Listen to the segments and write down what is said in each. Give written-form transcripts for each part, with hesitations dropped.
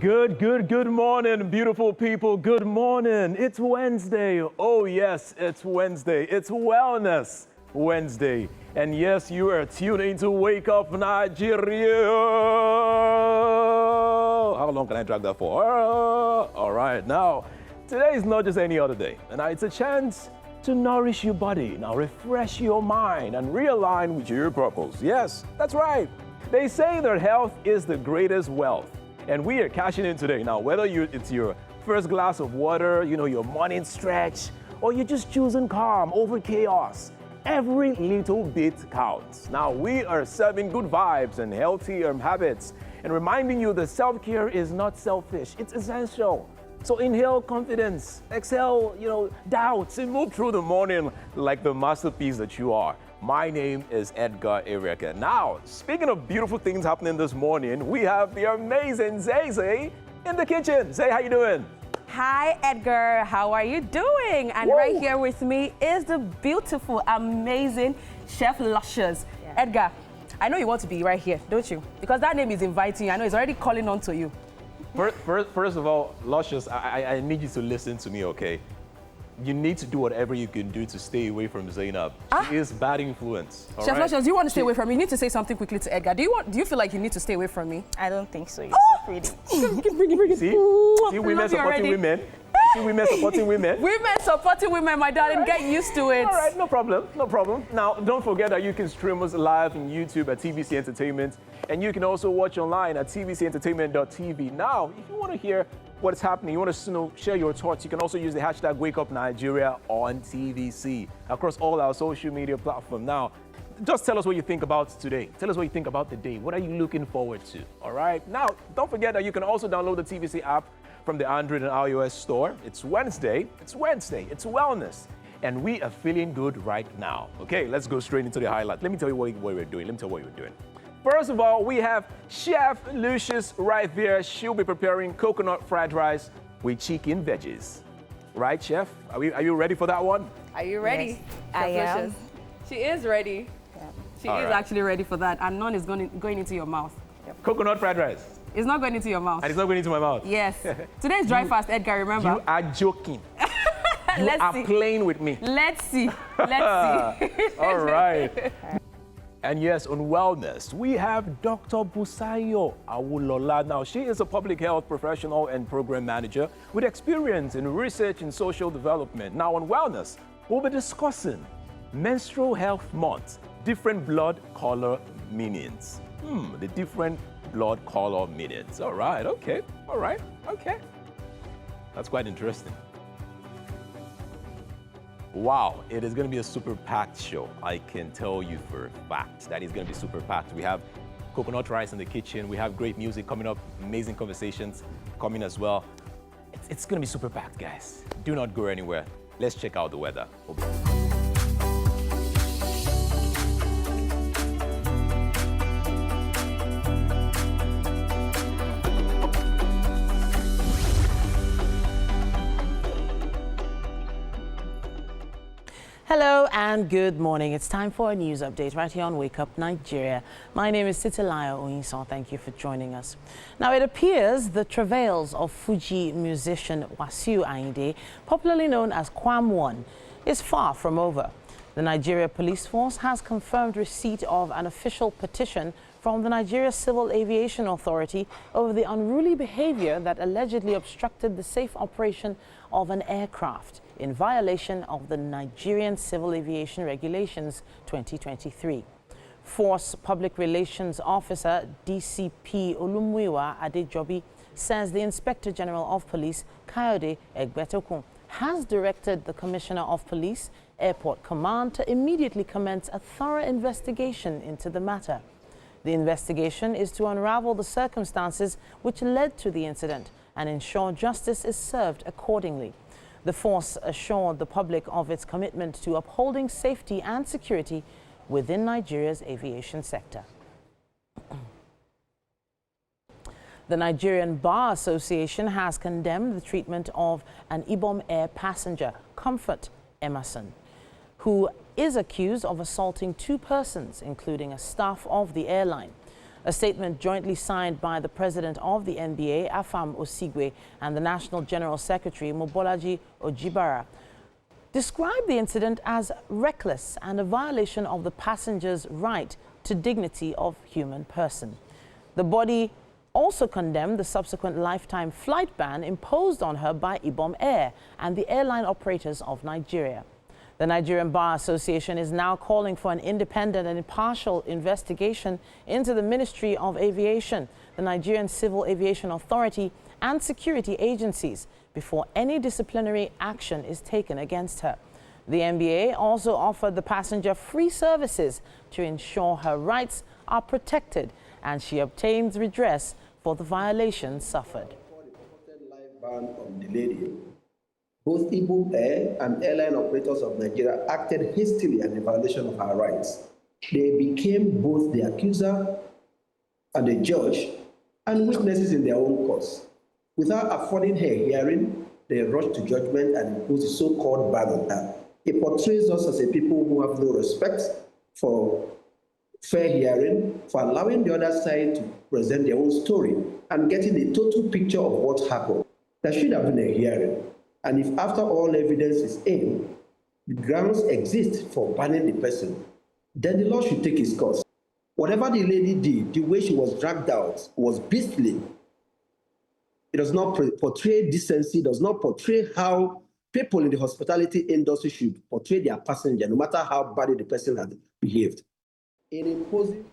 Good morning, beautiful people. Good morning. It's Wednesday. Oh, yes, it's Wednesday. It's Wellness Wednesday. And yes, you are tuning to Wake Up Nigeria. How long can I drag that for? All right, now, today is not just any other day. And it's a chance to nourish your body, now refresh your mind and realign with your purpose. Yes, that's right. They say that health is the greatest wealth. And we are cashing in today. Now, whether it's your first glass of water, your morning stretch, or you're just choosing calm over chaos, every little bit counts. Now, we are serving good vibes and healthy habits and reminding you that self-care is not selfish, it's essential. So inhale confidence, exhale, doubts, and move through the morning like the masterpiece that you are. My name is Edgar Erika. Now, speaking of beautiful things happening this morning, we have the amazing Zay in the kitchen. Zay, how you doing? Hi, Edgar. How are you doing? And right here with me is the beautiful, amazing Chef Luscious. Yeah. Edgar, I know you want to be right here, don't you? Because that name is inviting you. I know it's already calling on to you. First of all, Luscious, I need you to listen to me, okay? You need to do whatever you can do to stay away from Zainab. She is bad influence. Chef Luscious, do you want to stay away from me? You need to say something quickly to Edgar. Do you feel like you need to stay away from me? I don't think so. You're so pretty. See, women supporting women. See, women supporting women. Women supporting women, my darling. Right. Get used to it. All right, no problem. Now, don't forget that you can stream us live on YouTube at TVC Entertainment, and you can also watch online at tvcentertainment.tv. Now, if you want to hear what's happening, you want to share your thoughts, you can also use the hashtag WakeUpNigeria on TVC across all our social media platforms. Now, just tell us what you think about today. Tell us what you think about the day. What are you looking forward to? All right. Now, don't forget that you can also download the TVC app from the Android and iOS store. It's Wednesday. It's wellness. And we are feeling good right now. Okay, let's go straight into the highlight. Let me tell you what we're doing. First of all, we have Chef Lucius right there. She'll be preparing coconut fried rice with chicken veggies. Right, Chef? Are you ready for that one? Are you ready? Yes, I am. She is ready. Yeah. She is actually ready for that. And none is going into your mouth. Yep. Coconut fried rice. It's not going into your mouth. And it's not going into my mouth? Yes. Today's dry fast, Edgar, remember? You are joking. You are playing with me. Let's see. All right. And yes, on wellness, we have Dr. Busayo Awulola. Now, she is a public health professional and program manager with experience in research and social development. Now, on wellness, we'll be discussing Menstrual Health Month, different blood color meanings. The different blood color meanings. All right, okay. That's quite interesting. Wow, it is going to be a super packed show. I can tell you for a fact that it's going to be super packed. We have coconut rice in the kitchen. We have great music coming up, amazing conversations coming as well. It's going to be super packed, guys. Do not go anywhere. Let's check out the weather. Hello and good morning. It's time for a news update right here on Wake Up Nigeria. My name is Titilayo Oyinson. Thank you for joining us. Now, it appears the travails of Fuji musician Wasiu Ayinde, popularly known as Kwam1, is far from over. The Nigeria Police Force has confirmed receipt of an official petition from the Nigeria Civil Aviation Authority over the unruly behavior that allegedly obstructed the safe operation of an aircraft in violation of the Nigerian Civil Aviation Regulations 2023. Force Public Relations Officer DCP Olumuyiwa Adejobi says the Inspector General of Police, Kayode Egbetokun, has directed the Commissioner of Police, Airport Command to immediately commence a thorough investigation into the matter. The investigation is to unravel the circumstances which led to the incident and ensure justice is served accordingly. The force assured the public of its commitment to upholding safety and security within Nigeria's aviation sector. The Nigerian Bar Association has condemned the treatment of an Ibom Air passenger, Comfort Emerson, who is accused of assaulting two persons, including a staff of the airline. A statement jointly signed by the president of the NBA, Afam Osigwe, and the National General Secretary, Mobolaji Ojibara, described the incident as reckless and a violation of the passenger's right to dignity of human person. The body also condemned the subsequent lifetime flight ban imposed on her by Ibom Air and the airline operators of Nigeria. The Nigerian Bar Association is now calling for an independent and impartial investigation into the Ministry of Aviation, the Nigerian Civil Aviation Authority, and security agencies before any disciplinary action is taken against her. The NBA also offered the passenger free services to ensure her rights are protected and she obtains redress for the violations suffered. Both Ibom Air and airline operators of Nigeria acted hastily and in violation of our rights. They became both the accuser and the judge and witnesses in their own cause. Without affording her hearing, they rushed to judgment and imposed a so-called ban on her. It portrays us as a people who have no respect for fair hearing, for allowing the other side to present their own story and getting a total picture of what happened. There should have been a hearing. And if after all evidence is in, the grounds exist for banning the person, then the law should take its course. Whatever the lady did, the way she was dragged out was beastly. It does not portray decency, does not portray how people in the hospitality industry should portray their passenger, no matter how badly the person had behaved. In imposing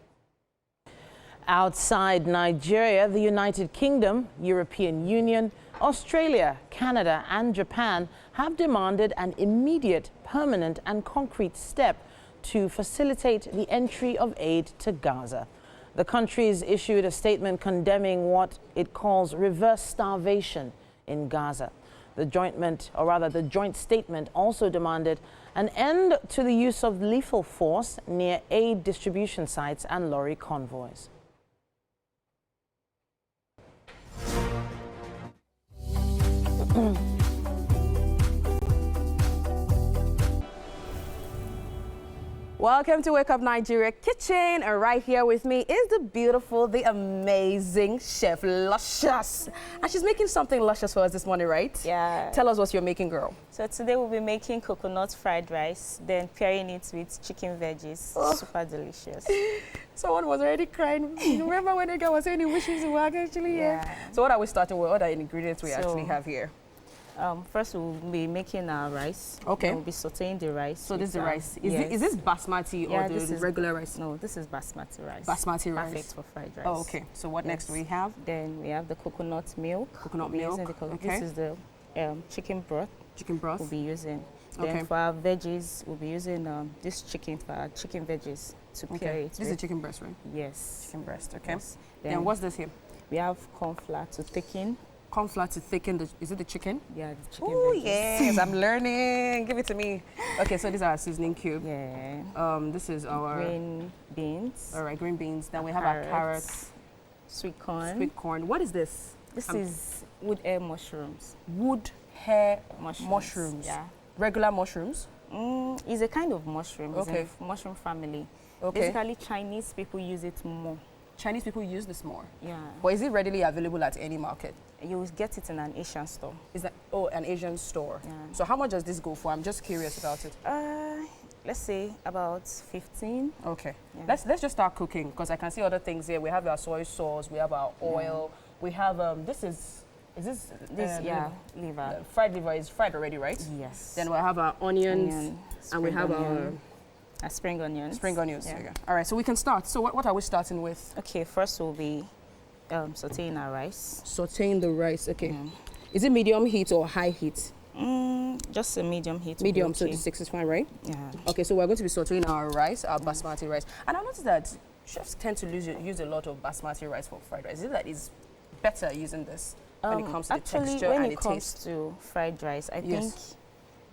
Outside Nigeria, the United Kingdom, European Union, Australia, Canada and Japan have demanded an immediate, permanent and concrete step to facilitate the entry of aid to Gaza. The countries issued a statement condemning what it calls reverse starvation in Gaza. The joint statement also demanded an end to the use of lethal force near aid distribution sites and lorry convoys. Welcome to Wake Up Nigeria Kitchen, and right here with me is the beautiful, the amazing Chef Luscious. And she's making something luscious for us this morning, right? Yeah. Tell us what you're making, girl. So today we'll be making coconut fried rice, then pairing it with chicken veggies. Oh. Super delicious. Someone was already crying. You remember when the guy was saying he wishes to work actually? Yeah. So what are we starting with? What are the ingredients we actually have here? First, we'll be making our rice. Okay. We'll be sauteing the rice. So this is the rice. Yes. Is this basmati or this the is regular rice? No, this is basmati rice. Basmati rice. Perfect for fried rice. Oh, okay. So what next do we have? Then we have the coconut milk. Coconut We'll be milk. using the Okay. This is the chicken broth. Chicken broth. We'll be using. Okay. Then for our veggies, we'll be using this chicken for our chicken veggies to pair Okay. it. This is the chicken breast, right? Yes. Chicken breast. Okay. Yes. Then what's this here? We have corn flour to thicken. Corn flour to thicken the. Is it the chicken? Yeah, the chicken Oh veggies. yes, I'm learning. Give it to me. Okay, so these are our seasoning cube. Yeah. This is our Green beans. All right, green beans. Then we have our carrots, Sweet corn. sweet corn. What is this? This is wood hair mushrooms. Wood hair Mushrooms. mushrooms. Yeah. Regular mushrooms. It's a kind of mushroom. It's Okay. a mushroom family. Okay. Basically, Chinese people use it more. Chinese people use this more. Yeah. But is it readily available at any market? You will get it in an Asian store. Is that an Asian store? Yeah. So how much does this go for? I'm just curious about it. Let's say about 15. Okay. Yeah. Let's just start cooking because I can see other things here. We have our soy sauce. We have our oil. We have this is this liver. fried liver is fried already, right? Yes. Then we'll have our onions Onion, and we spring have onion, spring onions. our spring onions. Yeah. Okay. All right, so we can start. So what are we starting with? Okay, first we'll be sauteing our rice. Sauteing the rice. Okay. Mm. Is it medium heat or high heat? Just a medium heat. will be Medium, so okay. the 6 is fine, right? Yeah. Okay, so we're going to be sauteing our rice, our basmati rice. And I noticed that chefs tend to use a lot of basmati rice for fried rice. Is it that it's better using this when it comes to the texture when and it the comes taste? to fried rice, I Yes. think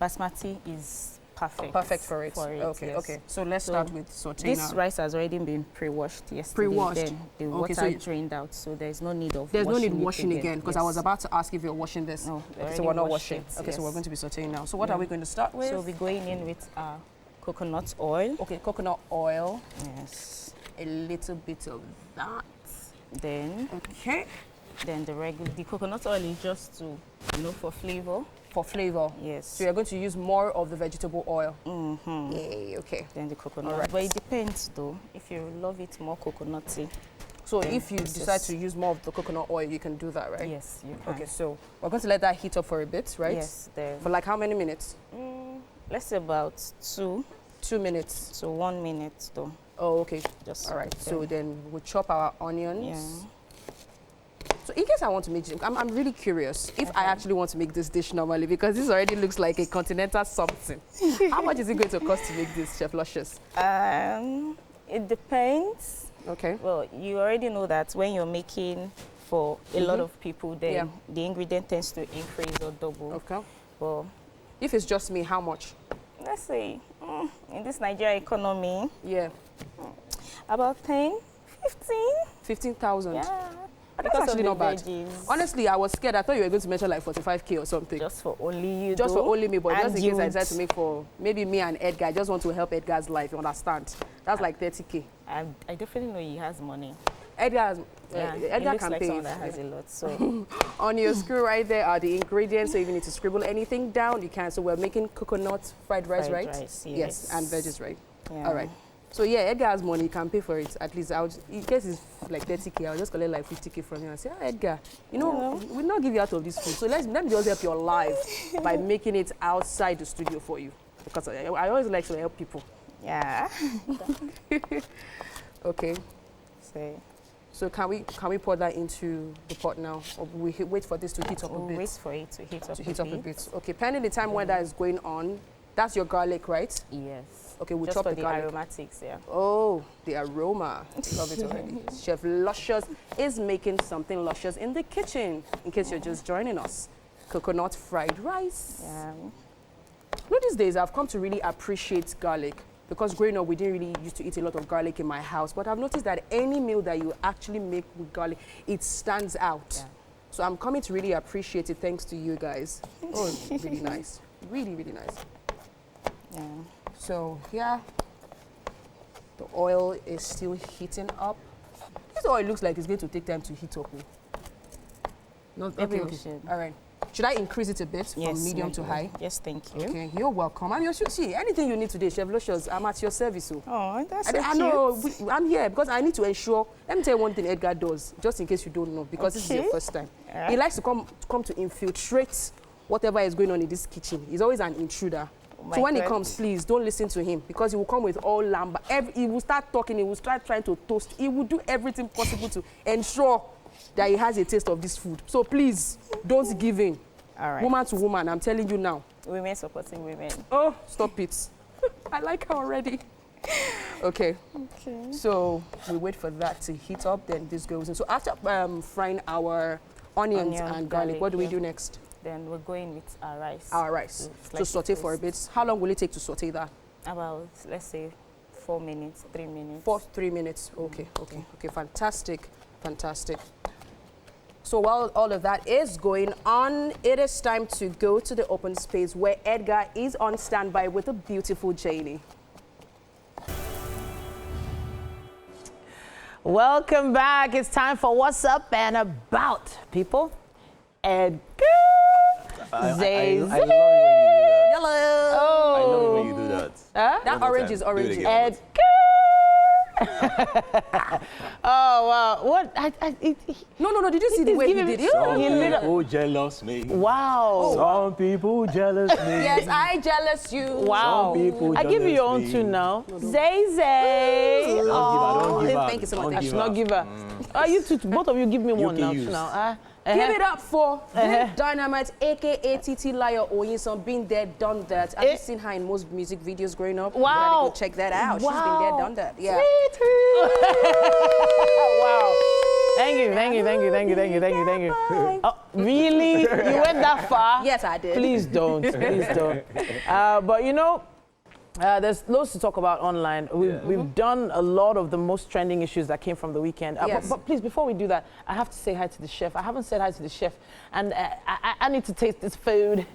basmati is perfect. Perfect for it. Okay, yes. okay. So let's start with sauteing This our rice has already been pre-washed yesterday. Pre-washed. Then the Okay, so water drained out, so there's no need of There's no need it washing again because I was Yes. about to ask if you're washing this. No, we Okay, so already we're not washed washing. it, Okay, so we're yes. going to be sauteing now. So what Yeah. are we going to start with? So we'll be going in with our coconut oil. Okay, coconut oil. Yes. a little bit of that. Then, Okay. then the coconut oil is just to, for flavor. For flavor. Yes. So you're going to use more of the vegetable oil. Mm-hmm. Yay, okay. Then the coconut. All right. But it depends though. If you love it more coconutty. So then if you decide to use more of the coconut oil, you can do that, right? Yes, you can. Okay, so we're going to let that heat up for a bit, right? Yes. Then. For like how many minutes? Let's say about 2 2 minutes. to 1 minute though. Oh, okay. Just All right. yeah. So then we'll chop our onions. Yeah. So in case I want to make, I'm really curious if I actually want to make this dish normally, because this already looks like a continental something. How much is it going to cost to make this, Chef Luscious? It depends. Okay. Well, you already know that when you're making for a lot of people, then the ingredient tends to increase or double. Okay. But If it's just me, how much? let's say in this Nigeria economy, Yeah. about 10, 15. 15,000. Yeah. That's Because of actually the not bad. veggies. Honestly, I was scared. I thought you were going to mention like 45K or something. Just for only you. Just for only me, but And just in case I you'd- decide to make for maybe me and Edgar, I just want to help Edgar's life, you understand? That's like 30K. I definitely know he has money. Edgar, has, Yeah, he Edgar looks can like pay. someone that has a lot. So On your screen right there are the ingredients, so if you need to scribble anything down, you can. So we're making coconut fried rice, Fried right? rice, Yes, and yes. veggies, right? yeah. All right. So yeah, Edgar has money, he can pay for it. At least in case it's like 30K, I'll just collect like 50K from you and say, Edgar, we'll not give you out of this food. So let me just help your life by making it outside the studio for you. Because I always like to help people. Yeah. Okay. So So can we pour that into the pot now, or we wait for this to heat up a we'll bit? wait for it to heat up. To heat up a bit. Okay. Pending the time when that is going on, that's your garlic, right? Yes. Okay, we'll Just chop for the the garlic. aromatics, yeah. Oh, the aroma. Love it already. Chef Luscious is making something luscious in the kitchen, in case you're just joining us. Coconut fried rice. Yeah. You know, these days I've come to really appreciate garlic, because growing up we didn't really used to eat a lot of garlic in my house, but I've noticed that any meal that you actually make with garlic, it stands out. Yeah. So I'm coming to really appreciate it thanks to you guys. Oh, really nice. Really, really nice. Yeah. So yeah, the oil is still heating up. This oil looks like it's going to take time to heat up. Not, Maybe okay, we okay. should. All right. Should I increase it a bit from medium to high? Yes, thank you. Okay, you're welcome. I'm your see, anything you need today, Chef Luscious, I'm at your service. So. Oh, that's so I cute. know, I'm here because I need to ensure. Let me tell you one thing Edgar does, just in case you don't know, because this is your Okay. first time. Alright. He likes to come to infiltrate whatever is going on in this kitchen. He's always an intruder. my So when he God. comes, please don't listen to him, because he will come with all lamba. He will start talking. He will start trying to toast. He will do everything possible to ensure that he has a taste of this food. So please don't give in. All right. Woman to woman, I'm telling you now. Women supporting women. Oh, stop it. I like her already. Okay. Okay. So we wait for that to heat up, then this goes in. So after frying our onions Onion, and garlic, garlic, what do we yeah. do next? Then we're going with our rice. Our rice. It's To like saute for a bit. How long will it take to saute that? About, let's say, 4 minutes, 3 minutes. 3 minutes. Okay, okay, okay. Fantastic, fantastic. So while all of that is going on, it is time to go to the open space where Edgar is on standby with a beautiful Janie. Welcome back. It's time for What's Up and About, people. Edgar. I Zay. love it when you do that. Hello. I love it when you do that. That One more orange time. is Do it orange. again. Edgar. Oh, wow. What? No. Did you see the He's way he giving did me- it? Some He lit up- people jealous me. Wow. Some people jealous me. Yes, I jealous you. Wow. Some people I give you your own jealous tune me. now. Zay Zay. Don't give her. Thank you so much. Don't I give should not her. give her. You two, both of you give me one can now. use. Now. Give it up for the Dynamite, aka TT Liar Oyinsan, been there, done that. Have you seen her in most music videos growing up? Wow. You gotta go check that out. She's been there, done that. Yeah. Wow. Thank you. Oh, really? You went that far? Yes, I did. Please don't. Please don't. But you know, there's loads to talk about online. We've done a lot of the most trending issues that came from the weekend. Yes. But please, before we do that, I have to say hi to the chef. I haven't said hi to the chef, and I need to taste this food.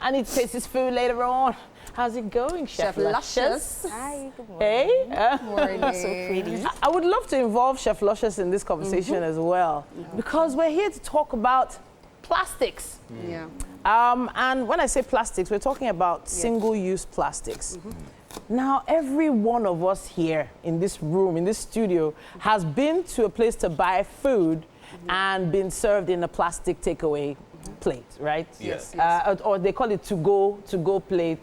and it tastes his food later on. How's it going, Chef Luscious? Hi, good morning. Hey? Good morning. So pretty. I would love to involve Chef Luscious in this conversation as well, because we're here to talk about plastics. Yeah. And when I say plastics, we're talking about single-use plastics. Now, every one of us here in this room, in this studio, has been to a place to buy food and been served in a plastic takeaway plate, right? Yes. Or they call it to-go plate,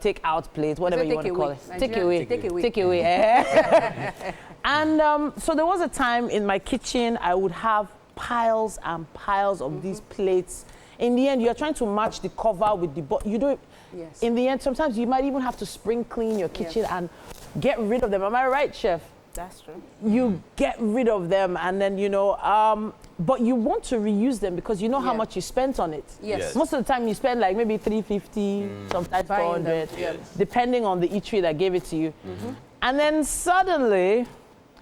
take-out plate, whatever you want to call it. Take-away. Take-away. And so there was a time in my kitchen I would have piles and piles of these plates. In the end, you're trying to match the cover with the you don't. Yes. In the end, sometimes you might even have to spring clean your kitchen and get rid of them. Am I right, Chef? That's true. You get rid of them, and then but you want to reuse them because you know how much you spent on it. Yes. Most of the time, you spend like maybe $350, sometimes Buying them, $400, depending on the eatery that gave it to you. And then suddenly,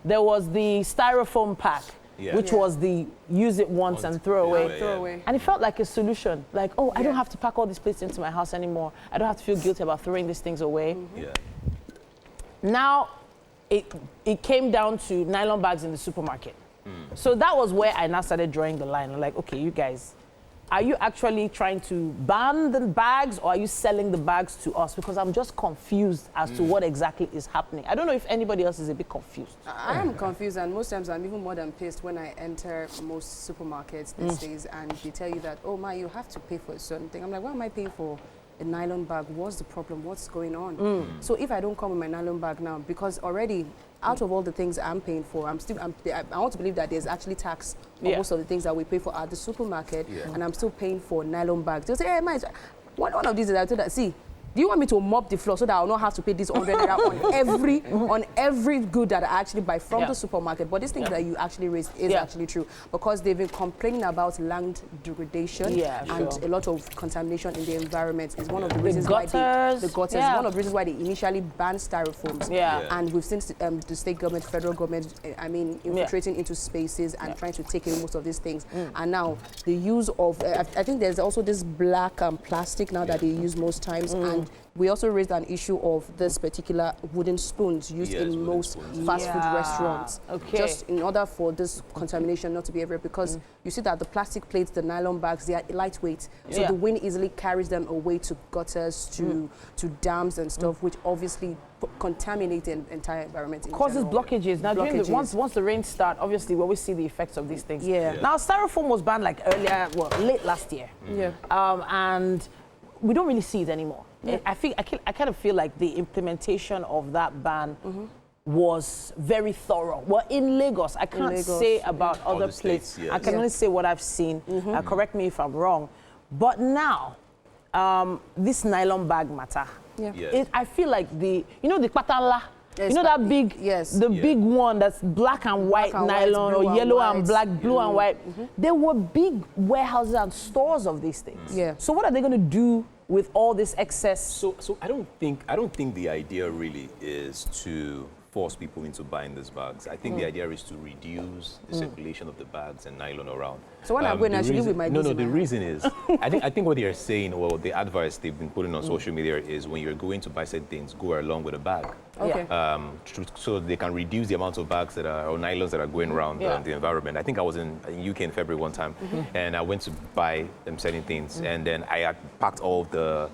there was the styrofoam pack. Which was the use it once and throw away. Throw away. And it felt like a solution. Like, oh, I don't have to pack all these plates into my house anymore. I don't have to feel guilty about throwing these things away. Now, it came down to nylon bags in the supermarket. So that was where I now started drawing the line. I'm like, okay, you guys, are you actually trying to ban the bags, or are you selling the bags to us? Because I'm just confused as to what exactly is happening. I don't know if anybody else is a bit confused. I am confused, and most times I'm even more than pissed when I enter most supermarkets these days and they tell you that, oh, you have to pay for a certain thing. I'm like, why am I paying for a nylon bag? What's the problem? What's going on? So if I don't come with my nylon bag now, because already out of all the things I'm paying for, I want to believe that there's actually tax on most of the things that we pay for at the supermarket, and I'm still paying for nylon bags. They'll say, hey, one of these is I told that, see, do you want me to mop the floor so that I'll not have to pay this 100 naira on every good that I actually buy from the supermarket? But this thing that you actually raised is actually true, because they've been complaining about land degradation and a lot of contamination in the environment. Is one of the reasons why the gutters. One of the reasons why they initially banned styrofoams. And we've seen the state government, federal government, infiltrating into spaces and trying to take away most of these things. And now the use of, I think there's also this black plastic now that they use most times. And we also raised an issue of this particular wooden spoons used in most fast food restaurants. Just in order for this contamination not to be everywhere, because you see that the plastic plates, the nylon bags, they are lightweight. So the wind easily carries them away to gutters, to dams and stuff, which obviously contaminate the entire environment. Causes blockages. Now, once the rain starts, obviously we always see the effects of these things. Now, styrofoam was banned like earlier, late last year. And we don't really see it anymore. I kind of feel like the implementation of that ban was very thorough. Well, in Lagos, I can't say about other places. I can only say what I've seen. Correct me if I'm wrong. But now, this nylon bag matter. I feel like the patala. You know that big, big one that's black and white nylon, or yellow and black, blue and white. There were big warehouses and stores of these things. So what are they going to do with all this excess? So I don't think the idea really is to force people into buying these bags. I think the idea is to reduce the circulation of the bags and nylon around. So when I go and actually with my the reason is, I think what they're saying, or the advice they've been putting on social media is, when you're going to buy certain things, go along with a bag. So they can reduce the amount of bags that are, or nylons that are going around the environment. I think I was in UK in February one time, and I went to buy certain things, and then I had packed all the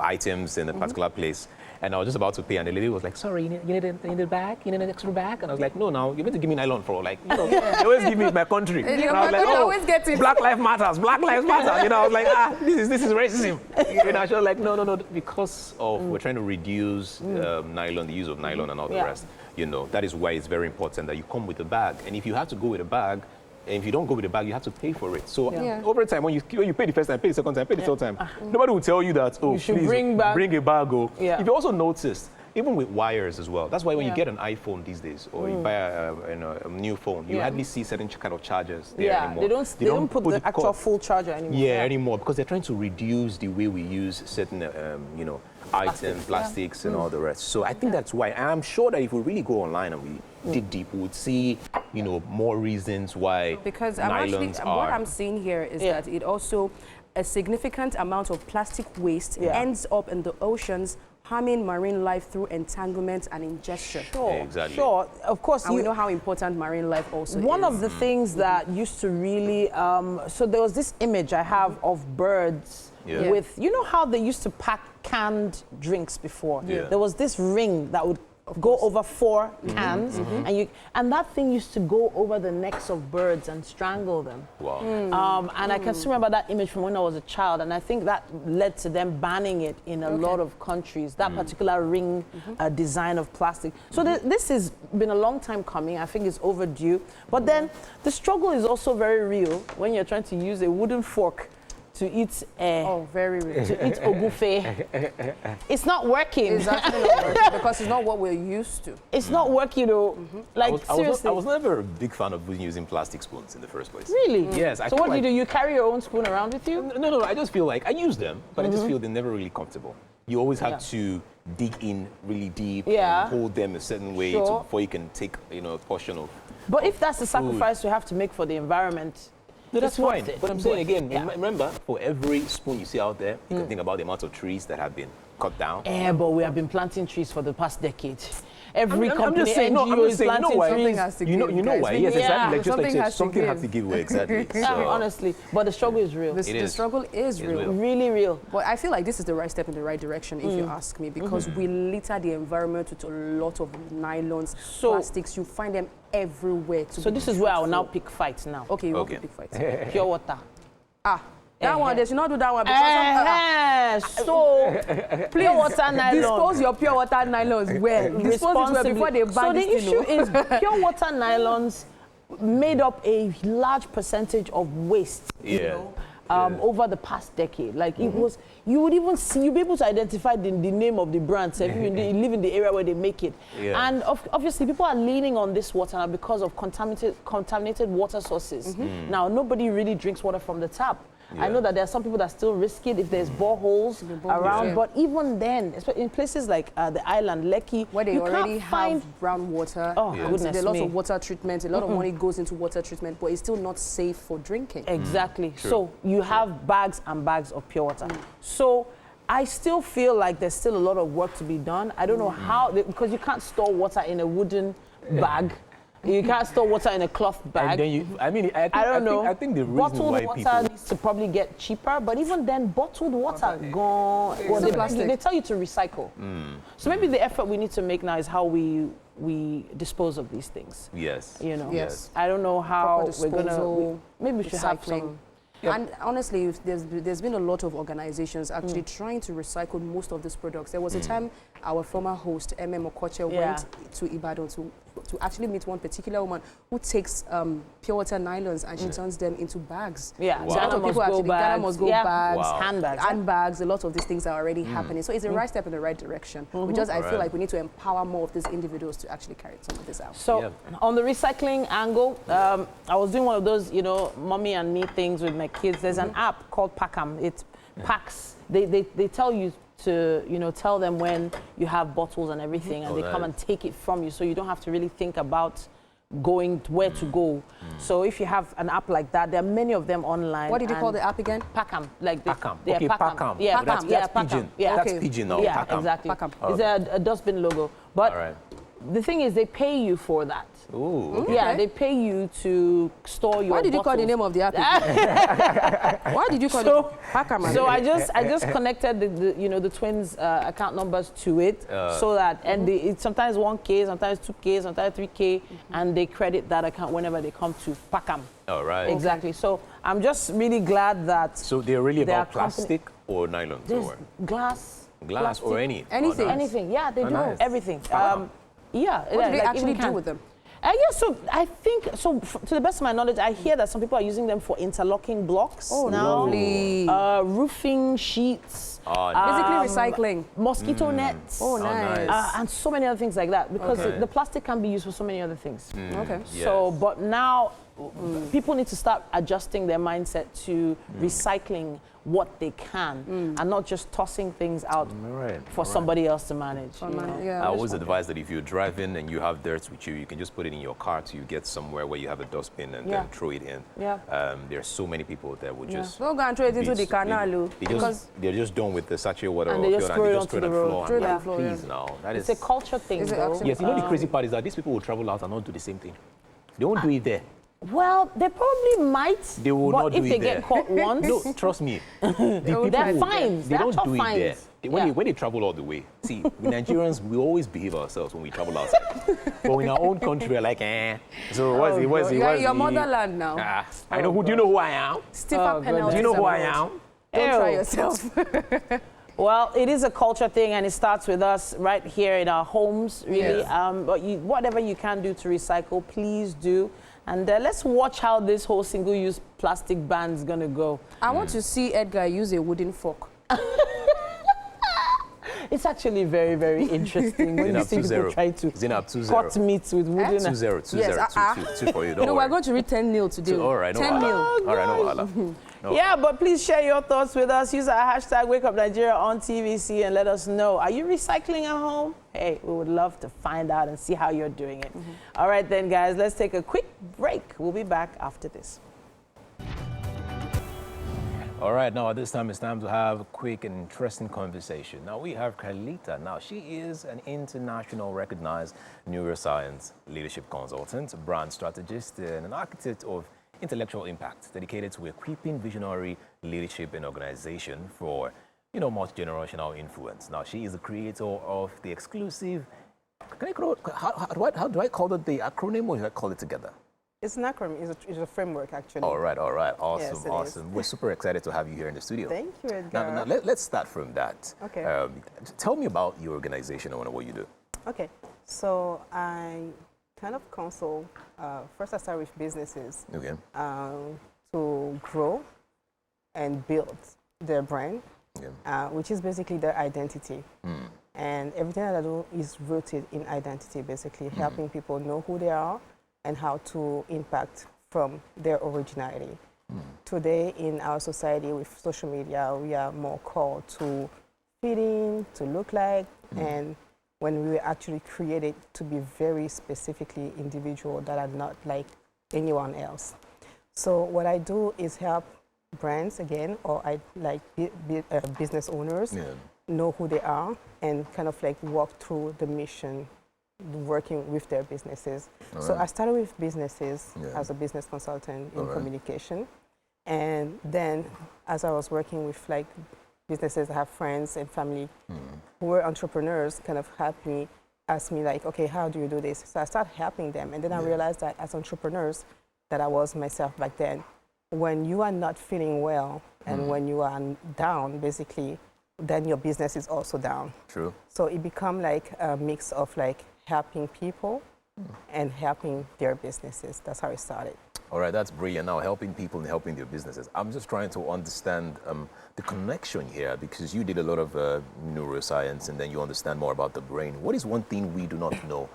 items in a particular place. And I was just about to pay, and the lady was like, sorry, you need a bag? You need an extra bag? And I was like, no, now, you're meant to give me nylon for, like, they always give me my country. And I was like, always get it. Black lives matters, Black lives matter. I was like, this is racism. She was like, no, because of, we're trying to reduce nylon, the use of nylon and all the rest. That is why it's very important that you come with a bag. And if you have to go with a bag, and if you don't go with the bag, you have to pay for it. So over time, when you pay the first time, pay the second time, pay the third time, nobody will tell you that, oh, please bring a bag. If you also noticed, even with wires as well, that's why when you get an iPhone these days, or you buy a new phone, you hardly see certain kind of chargers there anymore. They don't put the actual full charger anymore. Anymore, because they're trying to reduce the way we use certain, items, plastics, and all the rest. So I think that's why. And I'm sure that if we really go online and we dig deep, we would see, more reasons why because nylons what I'm seeing here is that it also, a significant amount of plastic waste ends up in the oceans, harming marine life through entanglement and ingestion. Sure, exactly. Sure, of course. And we know how important marine life also is. One of the things that used to really, so there was this image I have of birds with, you know how they used to pack canned drinks before? Yeah. There was this ring that would go over 4 cans, and that thing used to go over the necks of birds and strangle them. Wow. And I can still remember that image from when I was a child, and I think that led to them banning it in a lot of countries, that particular ring design of plastic. So this has been a long time coming. I think it's overdue. But then the struggle is also very real when you're trying to use a wooden fork to eat very real. to eat ogufe. It's not working. It's actually not working because it's not what we're used to. It's not working, though. Like, seriously. I was never a big fan of using plastic spoons in the first place. Really? Yes. So what do you do? You carry your own spoon around with you? No. I just feel like I use them, but I just feel they're never really comfortable. You always have to dig in really deep and hold them a certain way before you can take, a portion of. But if that's the sacrifice you have to make for the environment, no, that's fine. But I'm saying again, Yeah. remember, for every spoon you see out there, you can think about the amount of trees that have been cut down. but we have been planting trees for the past decade. Every I'm company, just saying, NGO is planting trees. Something has to You know give, why? guys. Yes, exactly. Like, just something like has to something give. has to give away. Exactly. So, Honestly, but the struggle is real. The struggle is real. Really real. But I feel like this is the right step in the right direction, if you ask me, because we litter the environment with a lot of nylons, plastics. You find them everywhere. So this is where I will now pick fights now. Okay, you want to pick fights. Pure water. That one, they should not do that one because so please pure water nylon. dispose your pure water nylons well. Dispose it well before they ban So the this issue is pure water nylons made up a large percentage of waste. Over the past decade, like it was, you would even see, you'd be able to identify the name of the brand. So if you live in the area where they make it, and obviously people are leaning on this water now because of contaminated water sources. Now nobody really drinks water from the tap. I know that there are some people that still risk it if there's boreholes around, but even then, especially in places like the island, Lekki, where they already have brown water, goodness there's lots me. of water treatment, a lot of money goes into water treatment, but it's still not safe for drinking. Exactly. So you have bags and bags of pure water. So I still feel like there's still a lot of work to be done. I don't know how, because you can't store water in a wooden bag. You can't store water in a cloth bag. And then I don't know. I think the reason bottled why water needs to probably get cheaper, but even then, bottled water gone. Well, they tell you to recycle. So maybe the effort we need to make now is how we dispose of these things. Yes. Yes. I don't know how we're gonna. Maybe we should have some. And honestly, there's been a lot of organizations actually trying to recycle most of these products. There was a time our former host, Okoche, went to Ibadan to actually meet one particular woman who takes pure water nylons and she turns them into bags. Yeah, So a lot of people actually, Ghana must go bags, handbags, a lot of these things are already happening. So it's a right step in the right direction. I feel like we need to empower more of these individuals to actually carry some of this out. So on the recycling angle, I was doing one of those, mommy and me things with my kids. There's an app called Packam. It packs. They tell you to, tell them when you have bottles and everything, and they come and take it from you, so you don't have to really think about going where to go. So if you have an app like that, there are many of them online. What did you call the app again? Packam. Packam. Yeah, Okay, Packam. Yeah, Packam. That's Pidgin. Yeah, That's Pidgin now. Yeah, Packam. exactly. Packam. It's a dustbin logo. But the thing is, they pay you for that. Ooh. Okay. Yeah, they pay you to store your Why did you call the name of the app? Why did you call it Packam? So I just connected the twins' account numbers to it, so that it's sometimes 1K, sometimes 2K, sometimes 3K, and they credit that account whenever they come to Packam. All right. Exactly. So I'm just really glad that. So they're really about plastic or nylon? There's glass or anything. Anything. Yeah, they do nice. everything. What do they actually do with them? So I think, to the best of my knowledge, I hear that some people are using them for interlocking blocks now. Lovely. Roofing sheets. Basically recycling. Mosquito nets. Oh, nice. And so many other things like that, because the plastic can be used for so many other things. Okay. So, but now people need to start adjusting their mindset to recycling what they can and not just tossing things out for somebody else to manage. I always advise that if you're driving and you have dirt with you, you can just put it in your car till you get somewhere where you have a dustbin and then throw it in. There are so many people that would just... Don't go and throw it into the canal. They're just done with the sachet water and they just throw it onto the road. Please now. That it's a culture thing, though. Yes, you know the crazy part is that these people will travel out and not do the same thing. They won't do it there. Well, they probably might. They will not do it there. If they get caught once. No, trust me. They're fines. They don't do it fines. there. When they travel all the way. See, we Nigerians, we always behave ourselves when we travel outside. But in our own country, we're like, eh. So what's your motherland now. I know who. Do you know who I am? Stiffer penalties. Do you know who I am? Don't try yourself. Well, it is a culture thing, and it starts with us right here in our homes, really. Yes. But whatever you can do to recycle, please do. And let's watch how this whole single-use plastic ban is going to go. I want to see Edgar use a wooden fork. It's actually very, very interesting when you see people try to cut meat with wooden... 2-0, 2 for you, don't worry. We're going to read 10-0 today. All right, no 10-0. All right, no. Yeah, but please share your thoughts with us. Use our hashtag #WakeUpNigeria on TVC and let us know. Are you recycling at home? Hey, we would love to find out and see how you're doing it. All right then, guys, let's take a quick break. We'll be back after this. All right, now at this time, it's time to have a quick and interesting conversation. Now, we have Carlita. Now, she is an international recognized neuroscience leadership consultant, brand strategist, and an architect of intellectual impact dedicated to equipping visionary leadership and organization for, multi-generational influence. Now, she is the creator of the exclusive, how do I call it the acronym, or should I call it together? It's an acronym. It's a framework, actually. All right. Awesome, yes, awesome. We're super excited to have you here in the studio. Thank you, Edgar. Now let's start from that. Okay. Tell me about your organization and what you do. Okay. So I kind of consult. First, I start with businesses to grow and build their brand, which is basically their identity. And everything that I do is rooted in identity, basically helping people know who they are and how to impact from their originality. Today in our society with social media, we are more called to fit in, to look like, and when we were actually created to be very specifically individual that are not like anyone else. So what I do is help brands again, or I like business owners know who they are and kind of like walk through the mission working with their businesses. So I started with businesses as a business consultant in communication. And then as I was working with like businesses, I have friends and family who were entrepreneurs kind of asked me like, okay, how do you do this? So I started helping them. And then I realized that as entrepreneurs, that I was myself back then, when you are not feeling well and when you are down, basically, then your business is also down. True. So it become like a mix of like helping people and helping their businesses. That's how it started. All right, that's brilliant. Now, helping people and helping their businesses. I'm just trying to understand the connection here, because you did a lot of neuroscience and then you understand more about the brain. What is one thing we do not know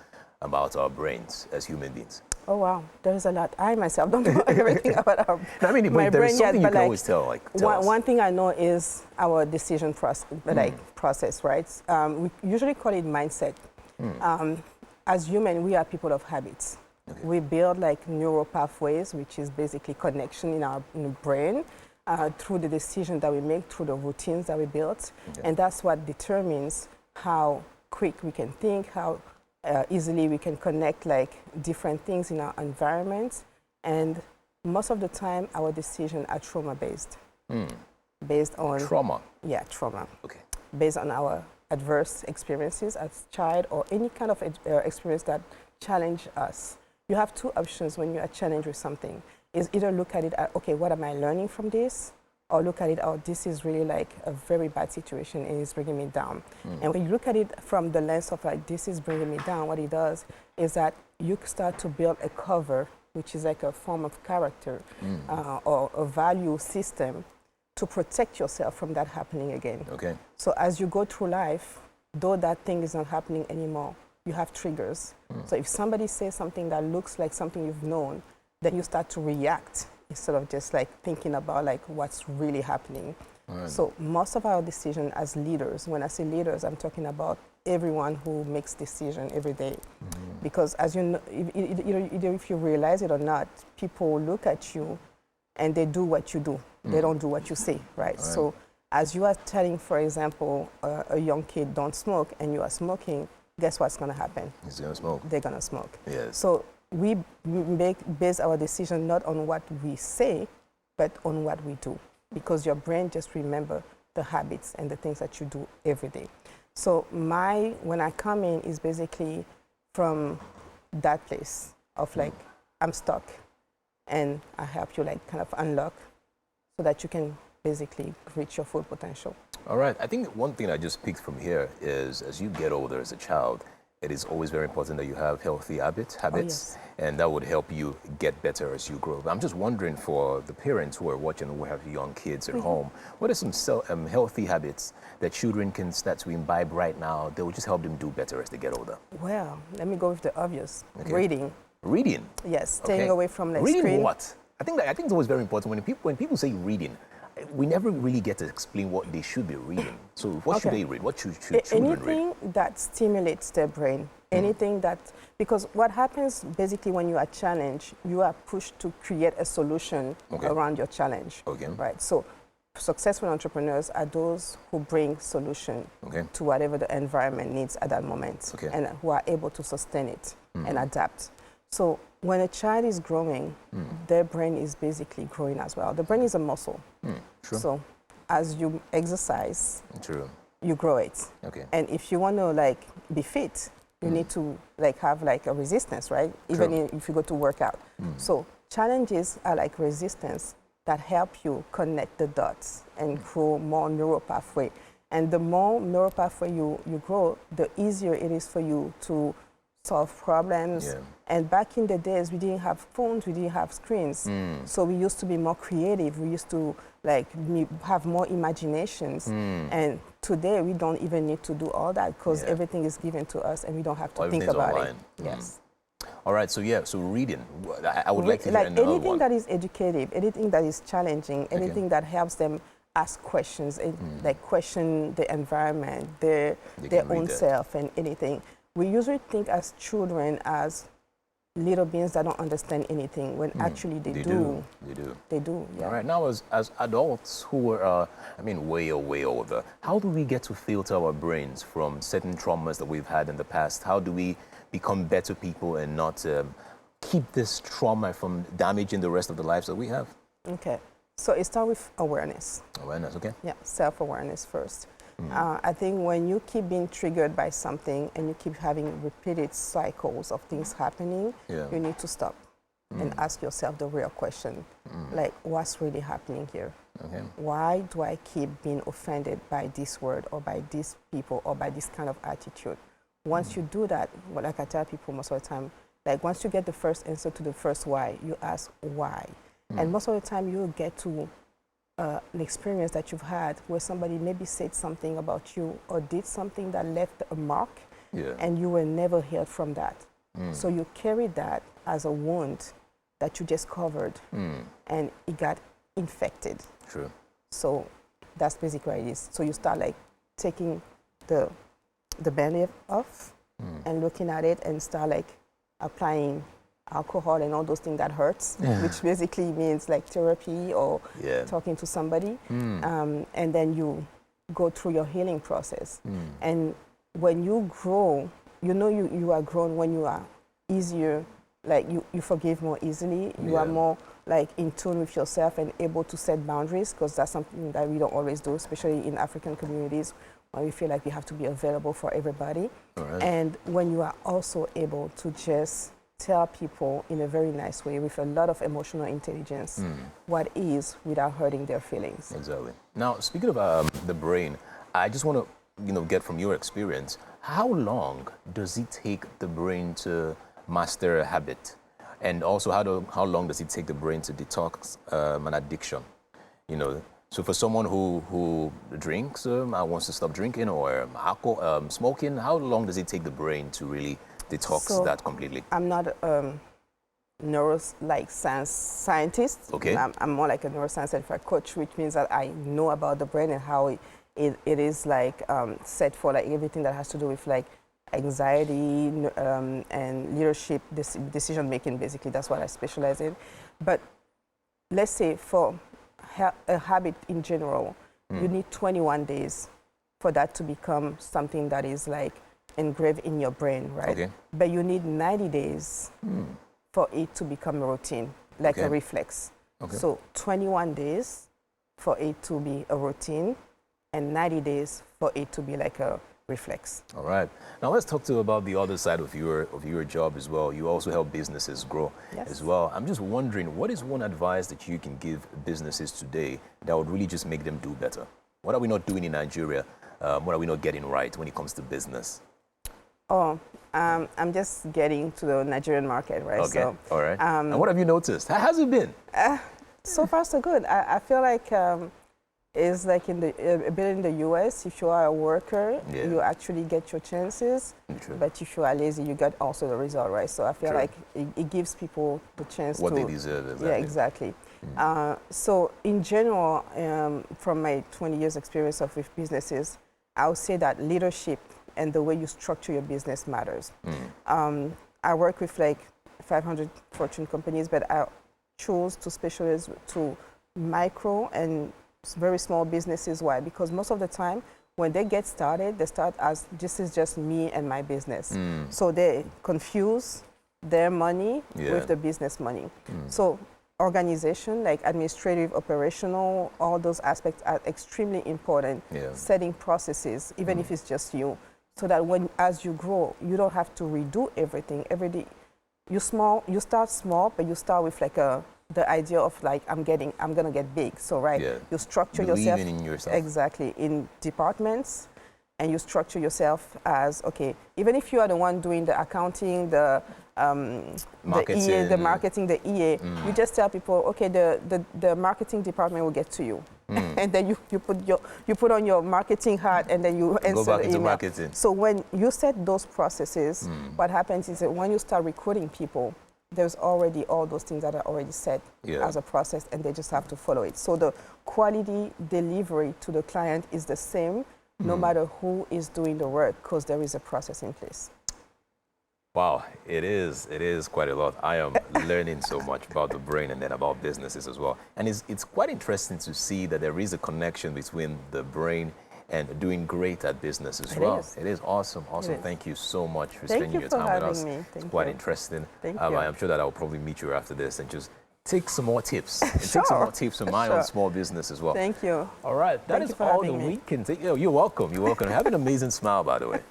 about our brains as human beings? Oh, wow. There's a lot. I myself don't know everything about my brain yet, but like, always tell one thing I know is our decision process, right? We usually call it mindset. As human, we are people of habits. We build like neural pathways, which is basically connection in our brain through the decisions that we make, through the routines that we build. And that's what determines how quick we can think, how easily we can connect like different things in our environment. And most of the time, our decisions are trauma-based. Based on... Trauma? Yeah, trauma. Okay. Based on our adverse experiences as a child or any kind of experience that challenge us. You have two options when you are challenged with something. Is either look at it as, okay, what am I learning from this? Or look at it, oh, this is really like a very bad situation and it's bringing me down. And when you look at it from the lens of like, this is bringing me down, what it does is that you start to build a cover, which is like a form of character or a value system to protect yourself from that happening again. Okay. So as you go through life, though that thing is not happening anymore, you have triggers. So if somebody says something that looks like something you've known, then you start to build a cover, which is like a form of character or a value system to protect yourself from that happening again. So as you go through life, though that thing is not happening anymore, you have triggers. So if somebody says something that looks like something you've known, then then you start to react instead of just like thinking about like what's really happening. Right. So most of our decision as leaders, when I say leaders, I'm talking about everyone who makes decision every day. Because as you know, if you realize it or not, people look at you and they do what you do. They don't do what you say, right? So as you are telling, for example, a young kid, don't smoke, and you are smoking, guess what's going to happen? He's going to smoke. They're going to smoke. Yes. So we base our decision not on what we say, but on what we do. Because your brain just remember the habits and the things that you do every day. So when I come in is basically from that place of like, I'm stuck, and I help you like kind of unlock so that you can basically reach your full potential. All right. I think one thing I just picked from here is as you get older as a child, it is always very important that you have healthy habits, and that would help you get better as you grow. I'm just wondering for the parents who are watching who have young kids at home, what are some healthy habits that children can start to imbibe right now that will just help them do better as they get older? Well, let me go with the obvious. Reading. Reading? Yes, staying away from the reading screen. What? I think it's always very important when people say reading, we never really get to explain what they should be reading. So what should they read? What should children read? Anything that stimulates their brain. Anything that, because what happens basically when you are challenged, you are pushed to create a solution around your challenge. Right. So successful entrepreneurs are those who bring solution to whatever the environment needs at that moment, and who are able to sustain it and adapt. So when a child is growing, their brain is basically growing as well. The brain is a muscle. True. So as you exercise, True. you grow it. And if you want to like be fit, you need to like have like a resistance, right? Even if you go to work out. So challenges are like resistance that help you connect the dots and grow more neural pathway. And the more neural pathway you grow, the easier it is for you to solve problems. And back in the days, we didn't have phones, we didn't have screens. So we used to be more creative. We used to like have more imaginations. And today, we don't even need to do all that because everything is given to us and we don't have to think about it. Yes. All right, so so reading. I would like to hear another anything one. that is educative, anything that is challenging, anything that helps them ask questions, like question the environment, their own self and anything. We usually think as children as little beings that don't understand anything when actually they do. They do, yeah. All right, now as adults who are, way older, how do we get to filter our brains from certain traumas that we've had in the past? How do we become better people and not keep this trauma from damaging the rest of the lives that we have? Okay, so it starts with awareness. Awareness, okay. Yeah, self-awareness first. I think when you keep being triggered by something and you keep having repeated cycles of things happening, you need to stop and ask yourself the real question, like what's really happening here? Why do I keep being offended by this word or by these people or by this kind of attitude? Once you do that, well, like I tell people most of the time, like once you get the first answer to the first why, you ask why. And most of the time you'll get to an experience that you've had where somebody maybe said something about you or did something that left a mark and you were never healed from that. So you carry that as a wound that you just covered and it got infected. True. So that's basically what it is. So you start like taking the Band-Aid off and looking at it and start like applying alcohol and all those things that hurts, which basically means like therapy or talking to somebody. And then you go through your healing process. And when you grow, you are grown when you are easier, like you forgive more easily. You are more like in tune with yourself and able to set boundaries, because that's something that we don't always do, especially in African communities where we feel like we have to be available for everybody. And when you are also able to just tell people in a very nice way with a lot of emotional intelligence what is without hurting their feelings. Exactly. Now, speaking of the brain, I just want to get from your experience, how long does it take the brain to master a habit? And also, how long does it take the brain to detox an addiction? So for someone who drinks and wants to stop drinking, or alcohol, smoking, how long does it take the brain to really detox that completely? I'm not scientist. Okay. I'm more like a neuroscience certified coach, which means that I know about the brain and how it is like set for like everything that has to do with like anxiety and leadership, decision making. Basically, that's what I specialize in. But let's say for a habit in general, you need 21 days for that to become something that is like engraved in your brain, right? Okay. But you need 90 days for it to become a routine, like a reflex. Okay. So 21 days for it to be a routine and 90 days for it to be like a reflex. All right. Now let's talk about the other side of your job as well. You also help businesses grow as well. I'm just wondering, what is one advice that you can give businesses today that would really just make them do better? What are we not doing in Nigeria? What are we not getting right when it comes to business? I'm just getting to the Nigerian market, right? Okay. So, all right. And what have you noticed? How has it been? So far, so good. I feel like it's like a bit in the US. If you are a worker, you actually get your chances. True. But if you are lazy, you get also the result, right? So I feel like it gives people the chance what to... they deserve. Exactly. Yeah, exactly. So in general, from my 20 years experience with businesses, I would say that leadership and the way you structure your business matters. I work with like 500 Fortune companies, but I chose to specialize to micro and very small businesses. Why? Because most of the time when they get started, they start as this is just me and my business. So they confuse their money with the business money. So organization, like administrative, operational, all those aspects are extremely important. Setting processes, even if it's just you, so that as you grow, you don't have to redo everything every day. You start small, but you start with like the idea of like I'm gonna get big. So you structure yourself in yourself. Exactly in departments, and you structure yourself as okay. Even if you are the one doing the accounting, the marketing, the EA, you just tell people okay, the marketing department will get to you. And then you put on your marketing hat and then you answer go back the into email. marketing. So when you set those processes, what happens is that when you start recruiting people, there's already all those things that are already set as a process, and they just have to follow it. So the quality delivery to the client is the same, no matter who is doing the work, because there is a process in place. Wow, it is quite a lot. I am learning so much about the brain and then about businesses as well. And it's quite interesting to see that there is a connection between the brain and doing great at business as well. It is awesome. Thank you so much for spending your time with us. It's quite interesting. Thank you. I'm sure that I'll probably meet you after this and just take some more tips. And take some more tips from my own small business as well. Thank you. All right. That is all that we can take. You're welcome. You're welcome. Have an amazing smile, by the way.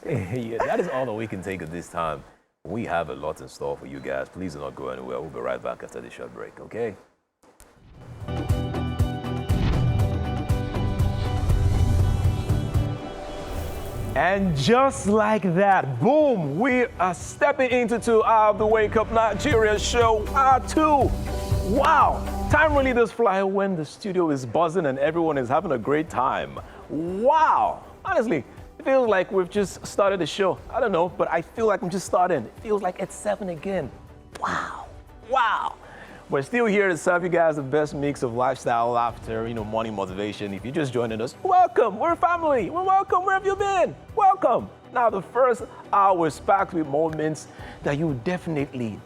That is all that we can take at this time. We have a lot in store for you guys. Please do not go anywhere. We'll be right back after this short break, okay? And just like that, boom, we are stepping into 2 hours of the Wake Up Nigeria show, hour 2. Wow, time really does fly when the studio is buzzing and everyone is having a great time. Wow, honestly, it feels like we've just started the show. I don't know, but I feel like I'm just starting. It feels like it's 7 again. Wow, wow. We're still here to serve you guys the best mix of lifestyle, laughter, morning motivation. If you're just joining us, welcome. We're family. We're welcome. Where have you been? Welcome. Now, the first hour is packed with moments that you definitely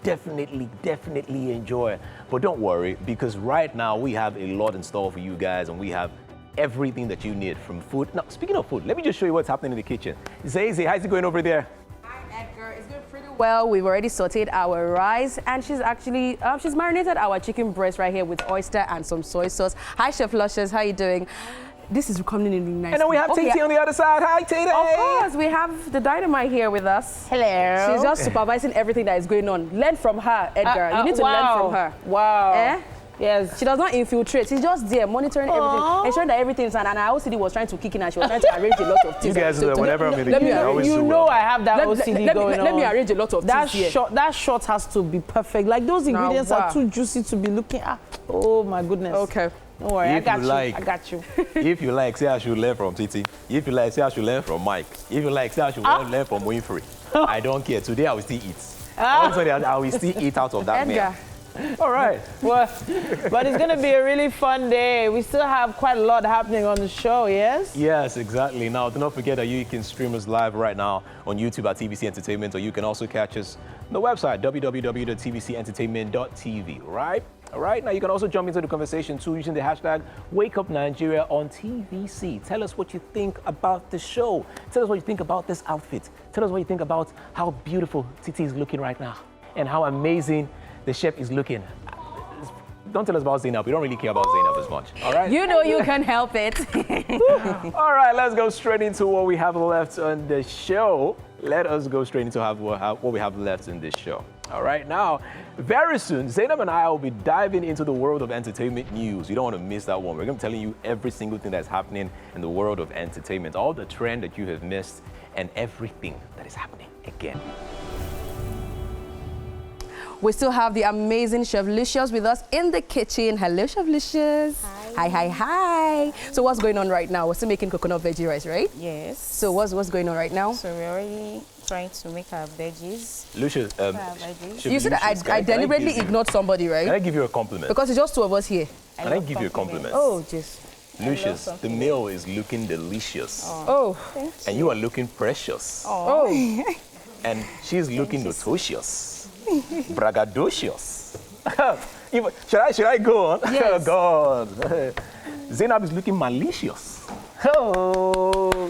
enjoy. But don't worry, because right now we have a lot in store for you guys, and we have everything that you need from food. Now, speaking of food, let me just show you what's happening in the kitchen. Zazie, how's it going over there? Well, we've already sauteed our rice, and she's actually she's marinated our chicken breast right here with oyster and some soy sauce. Hi, Chef Luscious, how are you doing? This is coming in really nice. And then we have Titi on the other side. Hi, Titi. Of course, we have the Dynamite here with us. Hello. She's just supervising everything that is going on. Learn from her, Edgar. You need to learn from her. Wow. Eh? Yes. She does not infiltrate. She's just there monitoring everything, ensuring that everything's and our OCD was trying to kick in and she was trying to arrange a lot of things. You guys, whenever I'm in the kitchen, I always do well. I have that OCD going on. Let me arrange a lot of things here. That shot has to be perfect. Like those ingredients are too juicy to be looking at. Oh my goodness. Okay. Don't worry, I got you. If you like, say I should learn from Titi. If you like, say I should learn from Mike. If you like, say I should learn from Winfrey. I don't care. Today I will still eat. Also, I will still eat out of that meal. All right. Well, but it's going to be a really fun day. We still have quite a lot happening on the show, yes? Yes, exactly. Now, do not forget that you can stream us live right now on YouTube at TVC Entertainment, or you can also catch us on the website, www.tvcentertainment.tv, right? All right, now you can also jump into the conversation too using the hashtag #WakeUpNigeria on TVC. Tell us what you think about the show. Tell us what you think about this outfit. Tell us what you think about how beautiful Titi is looking right now and how amazing the chef is looking. Don't tell us about Zainab. We don't really care about Zainab as much. All right? You know you can help it. All right, let's go straight into what we have left on the show. Let us go straight into what we have left in this show. All right, now, very soon, Zainab and I will be diving into the world of entertainment news. You don't want to miss that one. We're going to be telling you every single thing that's happening in the world of entertainment, all the trend that you have missed, and everything that is happening again. We still have the amazing Chef Licious with us in the kitchen. Hello, Chef Licious. Hi. Hi. So what's going on right now? We're still making coconut veggie rice, right? Yes. So what's going on right now? So we're already trying to make our veggies. Lucius, You said that I deliberately ignored somebody, right? Can I give you a compliment? Because it's just two of us here. Can I give you a compliment? Oh, just. Lucius, the meal is looking delicious. Oh. And you are looking precious. Oh. And she's looking notorious. Braggadocious. Should I go on? Yes. Oh, God. Zainab is looking malicious. Oh.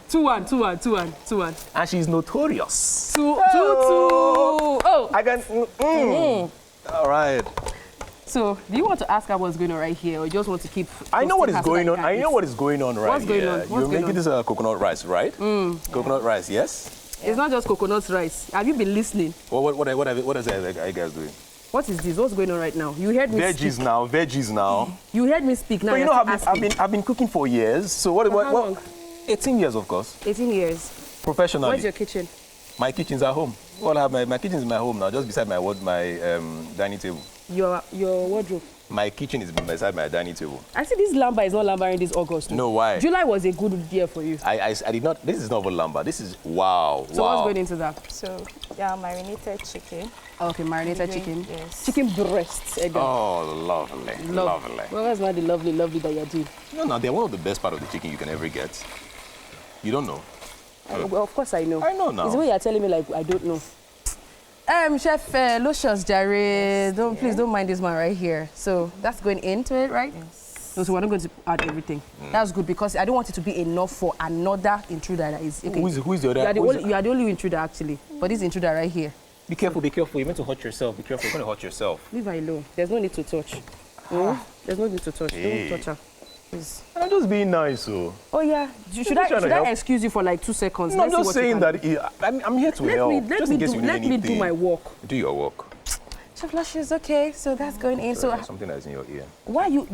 2-1. And she's notorious. 2-2. Oh. I can. All right. So, do you want to ask her what's going on right here, or you just want to keep? I know what is going on. I know what is going on right What's going here. on? What's You're going making on? this coconut rice, right? Coconut rice, yes. It's not just coconut rice. Have you been listening? What are you guys doing? What is this? What's going on right now? You heard me Veggies speak. Veggies now. You heard me speak now. But you you're know, still I've been cooking for years. So what? how long? 18 years, of course. 18 years. Professionally. Where's your kitchen? My kitchen's at home. Well, I have my kitchen's in my home now, just beside my dining table. Your wardrobe. My kitchen is beside my dining table. I see this lamba is not lambering this August. No, why? July was a good year for you. I did not. This is not lamba. This is wow. So what's going into that? So, yeah, marinated chicken. Okay, marinated chicken. Yes. Chicken breasts. Edgar. Oh, lovely. Lovely. Well, that's not the lovely that you're doing. No, they're one of the best part of the chicken you can ever get. You don't know? Well, of course I know. I know now. It's the way you're telling me like I don't know. Chef Lucious, Jerry, please don't mind this man right here. So that's going into it, right? Yes. No, so we're not going to add everything. That's good because I don't want it to be enough for another intruder that is. Okay. Who is the other? You are the only intruder actually, but this intruder right here. Be careful. You're meant to hurt yourself. Be careful. You're going to hurt yourself. Leave her alone. There's no need to touch. There's no need to touch. Hey. Don't touch her. Please. I'm just being nice, so. Oh yeah. Should I excuse you for like 2 seconds? No, I'm just saying that I'm here to help. Let me do my work. Do your work. Chef Luscious, okay. So that's going in. So there's something that's in your ear. Why you?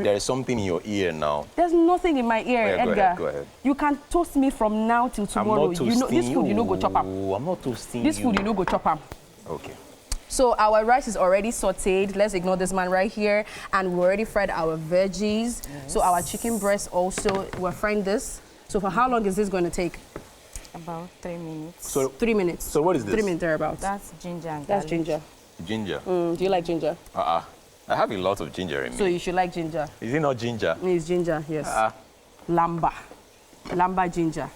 There is something in your ear now. There's nothing in my ear, Oh, yeah, Edgar. Go ahead. You can toast me from now till tomorrow. I'm not toasting this food you know go chop up. I'm not toasting This food you know go chop up. Okay. So our rice is already sauteed. Let's ignore this man right here. And we already fried our veggies. Yes. So our chicken breast also, we're frying this. So for how long is this going to take? About 3 minutes. So 3 minutes. So what is this? 3 minutes thereabouts. That's ginger and garlic. That's ginger. Ginger. Do you like ginger? I have a lot of ginger in me. So you should like ginger. Is it not ginger? It's ginger, yes. Lamba ginger.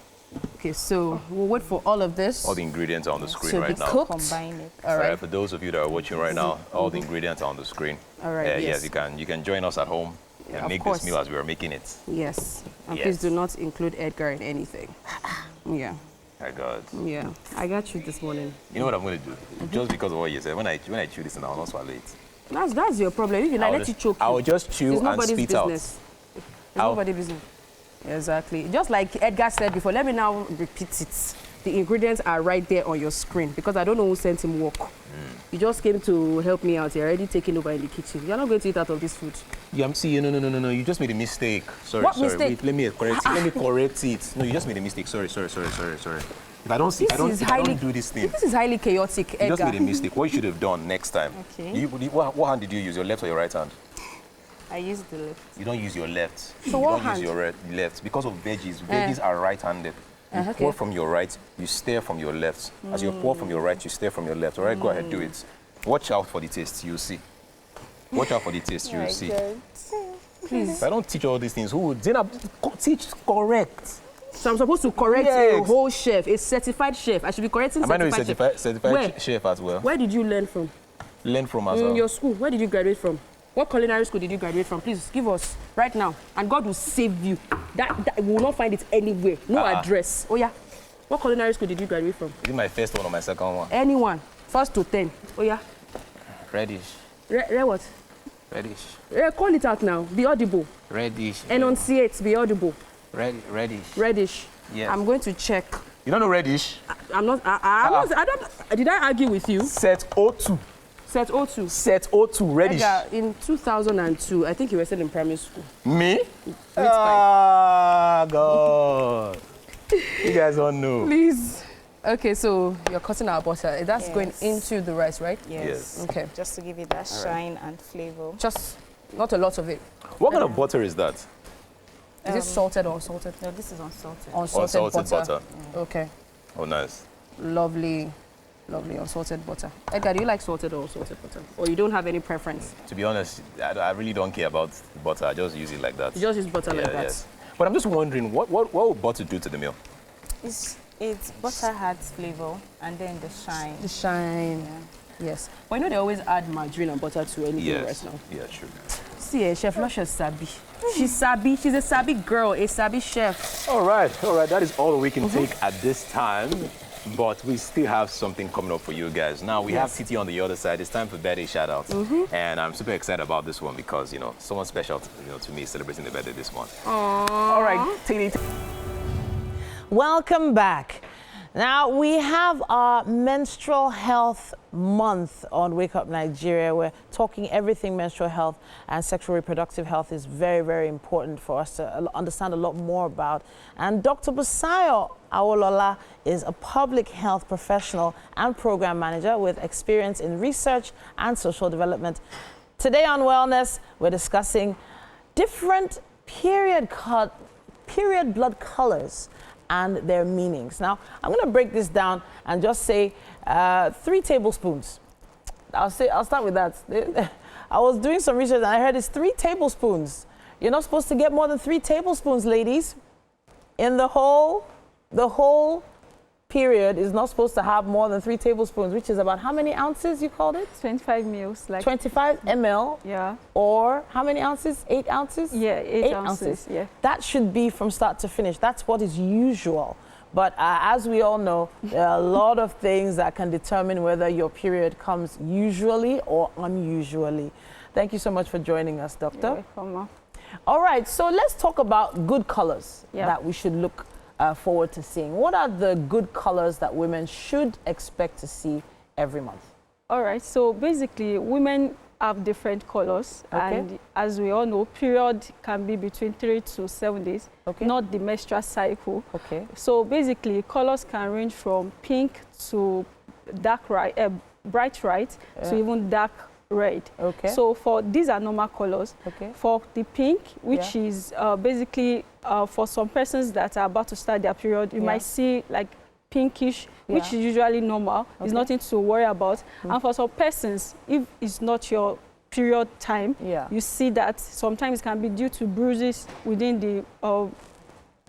Okay, so we'll wait for all of this. All the ingredients are on the screen to right be now. cooked. Combine it. All right. For those of you that are watching right now, all the ingredients are on the screen. All right, yes, you can join us at home and make this meal as we are making it. Yes. And Yes. please do not include Edgar in anything. Yeah. My God. Yeah. I got you this morning. You know what I'm going to do? Just because of what you said, when I chew this, I'll not swallow it. That's your problem. If you like, let you choke. I will just chew it's and nobody's spit business. out. It's nobody's business. Exactly. Just like Edgar said before, let me now repeat it. The ingredients are right there on your screen because I don't know who sent him work. You just came to help me out. You're already taking over in the kitchen. You're not going to eat out of this food. Yeah, no. You just made a mistake. Sorry. What mistake? Wait, let me correct it. Let me correct it. No, you just made a mistake. Sorry. If I don't do this thing. This is highly chaotic, Edgar. You just made a mistake. What you should have done next time. Okay. What hand did you use? Your left or your right hand? I use the left. You don't use your left. So what hand? Use your left because of veggies. Veggies are right-handed. You pour from your right, you stir from your left. As you pour from your right, you stir from your left. All right, go ahead, do it. Watch out for the taste, you'll see. Watch out for the taste, you'll see. Please. If I don't teach all these things, who would? Zena, teach correct. So I'm supposed to correct a whole chef, a certified chef. I should be correcting certified chef as well. Where did you learn from? Learn from as well. In your school. Where did you graduate from? What culinary school did you graduate from? Please give us right now. And God will save you. That we will not find it anywhere. No address. Oh yeah. What culinary school did you graduate from? Is it my first one or my second one? Anyone. 1st to 10. Oh yeah. Reddish. What? Reddish. Call it out now. Be audible. Reddish. Enunciate. Be audible. Reddish. Reddish. Yes. I'm going to check. You don't know reddish? I'm not. I don't. Did I argue with you? Set 02. Set 02. Set 02, reddish. Edgar, in 2002, I think you were still in primary school. Me? Ah, God. You guys don't know. Please. Okay, so you're cutting our butter. That's going into the rice, right? Yes. Okay. Just to give it that shine and flavor. Just not a lot of it. What kind of butter is that? Is it salted or unsalted? No, this is unsalted. Unsalted butter. Okay. Oh, nice. Lovely unsalted butter. Edgar, do you like salted or unsalted butter? Or you don't have any preference? To be honest, I really don't care about butter. I just use it like that. You just use butter like that? Yes. But I'm just wondering, what would butter do to the meal? It's butter adds flavor and then the shine. The shine. Yeah. Yes. But you know they always add margarine and butter to anything right now. Yeah, true. See, Chef Luscious Sabi. She's Sabi. She's a Sabi girl, a Sabi chef. All right. That is all we can take at this time. But we still have something coming up for you guys. Now, we have Titi on the other side. It's time for birthday shout-outs. And I'm super excited about this one because, someone special to me is celebrating the birthday this month. All right, Titi. Welcome back. Now, we have our menstrual health month on Wake Up Nigeria. We're talking everything menstrual health and sexual reproductive health is very, very important for us to understand a lot more about. And Dr. Busayo Awolola is a public health professional and program manager with experience in research and social development. Today on Wellness, we're discussing different period blood colors and their meanings. Now, I'm going to break this down and just say 3 tablespoons. I'll start with that. I was doing some research and I heard it's 3 tablespoons. You're not supposed to get more than 3 tablespoons, ladies. In the whole period is not supposed to have more than 3 tablespoons, which is about how many ounces you called it? 25 mils. Like 25 ml? Yeah. Or how many ounces? 8 ounces? Yeah, 8 ounces. Yeah. That should be from start to finish. That's what is usual. But as we all know, there are a lot of things that can determine whether your period comes usually or unusually. Thank you so much for joining us, Doctor. You're welcome. All right, so let's talk about good colors that we should look forward to seeing. What are the good colors that women should expect to see every month? All right, so basically women have different colors, and as we all know, period can be between 3 to 7 days, not the menstrual cycle. So basically colors can range from pink to bright white to even dark red. So these are normal colors. For the pink, which is basically for some persons that are about to start their period, you might see like pinkish, which is usually normal. It's nothing to worry about. And for some persons, if it's not your period time, you see that sometimes it can be due to bruises within the